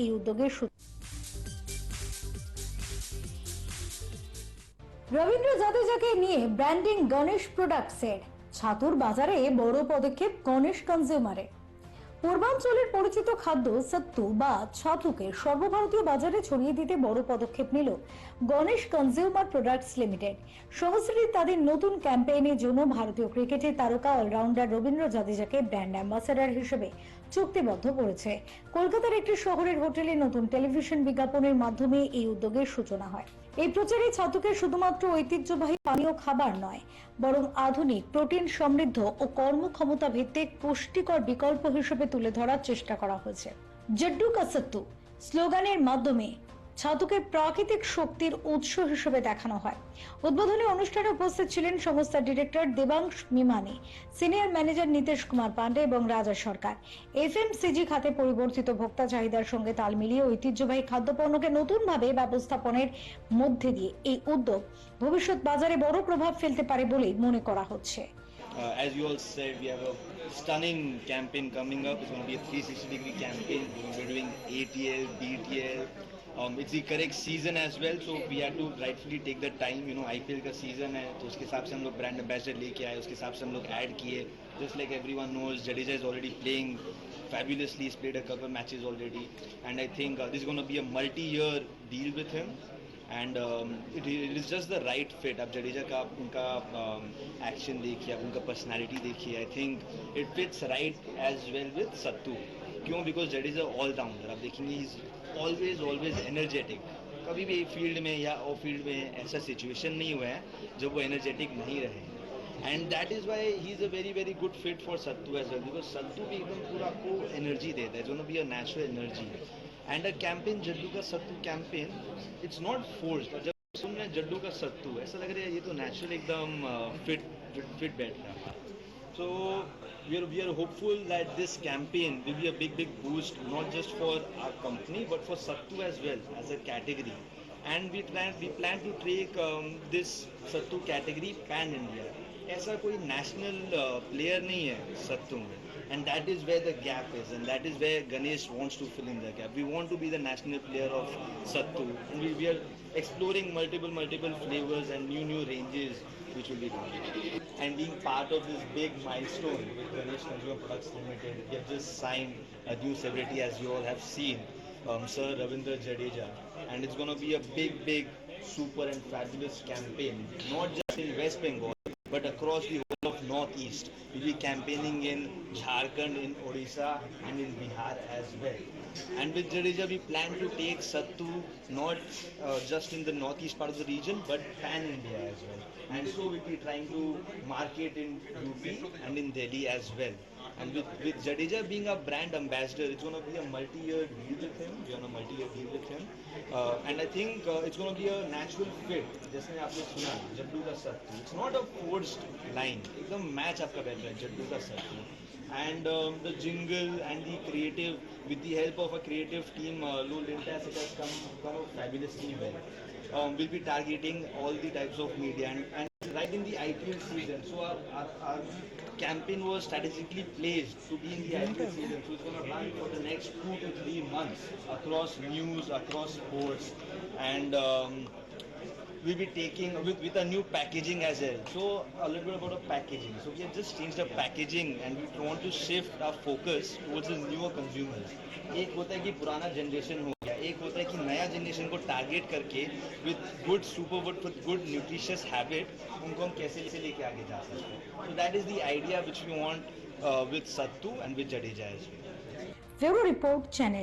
এই উদ্যোগের রবীন্দ্র জাদেজাকে নিয়ে ব্র্যান্ডিং গণেশ প্রোডাক্টসের ছাতুর বাজারে বড় পদক্ষেপ গণেশ কনজিউমারে। পূর্বাঞ্চলের পরিচিত খাদ্য সত্তু বা ছাতুকে সর্বভারতীয় বাজারে ছড়িয়ে দিতে বড় পদক্ষেপ নিল গণেশ কনজিউমার প্রোডাক্টস লিমিটেড। সংস্থাটি তাদের নতুন ক্যাম্পেইনের জন্য ভারতীয় ক্রিকেটের তারকা অলরাউন্ডার রবীন্দ্র জাদেজাকে ব্র্যান্ড অ্যাম্বাসেডর হিসেবে চুক্তিবদ্ধ করেছে। কলকাতার একটি শহরের হোটেলে নতুন টেলিভিশন বিজ্ঞাপনের মাধ্যমে এই উদ্যোগের সূচনা হয়। এই প্রচারে ছাতুকে শুধুমাত্র ঐতিহ্যবাহী পানীয় খাবার নয়, বরং আধুনিক প্রোটিন সমৃদ্ধ ও কর্মক্ষমতা ভিত্তিক পুষ্টিকর বিকল্প হিসেবে তুলে ধরার চেষ্টা করা হয়েছে। জড্ডু কা সত্তু স্লোগানের মাধ্যমে ছাতুকে প্রাকৃতিক শক্তির উৎস হিসেবে দেখানো হয়। উদ্বোধনী অনুষ্ঠানে উপস্থিত ছিলেন সংস্থার director Debansh Mimani, senior manager Nitish Kumar Pandey এবং রাজা সরকার। এফএমসিজি খাতে পরিবর্তিত ভোক্তা চাহিদার সঙ্গে তাল মিলিয়ে ঐতিহ্যবাহী খাদ্যপণ্যকে নতুনভাবে ব্যবস্থাপনের মধ্যে দিয়ে এই উদ্যোগ ভবিষ্যৎ বাজারে বড় প্রভাব ফেলতে পারে বলে মনে করা হচ্ছে। As you all said, we have a stunning campaign coming up. It's going to be a 360-degree campaign. We're doing ATL, BTL. It's the correct season as well, so we had to rightfully take the time. IPL का season है, तो उसके हिसाब से हम लोग brand ambassador लेके आए, उसके हिसाब से हम लोग add किए. Just like everyone knows, Jadeja is already playing fabulously. He's played a couple of matches already, and I think this is going to be a multi-year deal with him. And it is just the right fit. अब जडेजा का उनका action देखिए, अब उनका personality देखिए, I think it fits right as well with sattu. क्यों? Because Jadeja all rounder. आप देखेंगे ही इज ऑलवेज एनर्जेटिक. कभी भी फील्ड में या ऑफ फील्ड में ऐसा सिचुएशन नहीं हुआ है जब वो एनर्जेटिक नहीं रहे. And that is why he is a very good fit for sattu as well, because sattu भी एकदम पूरा आपको एनर्जी देता है, जो be a natural energy. And a campaign Jaddu का sattu campaign, it's not forced. जब सुन रहे जड्डू का सत्तू ऐसा लग रहा है ये तो नेचुरल एकदम फिट बैठ रहा है. So we are hopeful that this campaign will be a big boost, not just for our company but for Sattu as well as a category. And we plan to take this Sattu category pan India. ऐसा कोई national player नहीं है सत्तू में, and that is where the gap is, and that is where Ganesh wants to fill in the gap. We want to be the national player of Sattu, and we are exploring multiple flavors and new ranges which will be done. And being part of this big milestone with Ganesh Consumer Products Limited, we have just signed a new celebrity, as you all have seen, Sir Ravindra Jadeja, and it's going to be a big super and fabulous campaign, not just in West Bengal but across the whole of Northeast. We'll be campaigning in Jharkhand, in Odisha and in Bihar as well. And with Jadeja we plan to take Sattu not just in the northeast part of the region but pan India as well. And so we'll be trying to market in UP and in Delhi as well. And with Jadeja being a brand ambassador, it's going to be a multi-year deal with him. We're on a multi-year deal with him. And I think it's going to be a natural fit. जैसे आपने सुना जड्डू का सत्तू, it's not a forced line. एकदम match आपका बैठ रहा है जड्डू का सत्तू. And the jingle and the creative, with the help of a creative team, Lou Lintas, it has come out fabulously well. We'll be targeting all the types of media and right in the IPL season. So our campaign was strategically placed to be in the IPL season. So it's going to run for the next 2 to 3 months across news, across sports, and we'll be taking with a new packaging as well. So a little bit about the packaging. So we have just changed the packaging and we want to shift our focus towards the newer consumers. एक होता है कि पुराना generation हो गया, एक होता है कि नया जनरेशन को टारगेट करके with good superfood with good nutritious habit उनको हम कैसे लेके आगे जा सकते हैं. So that is the idea which we want with Sattu and with Jadeja as well. Bureau Report Channel.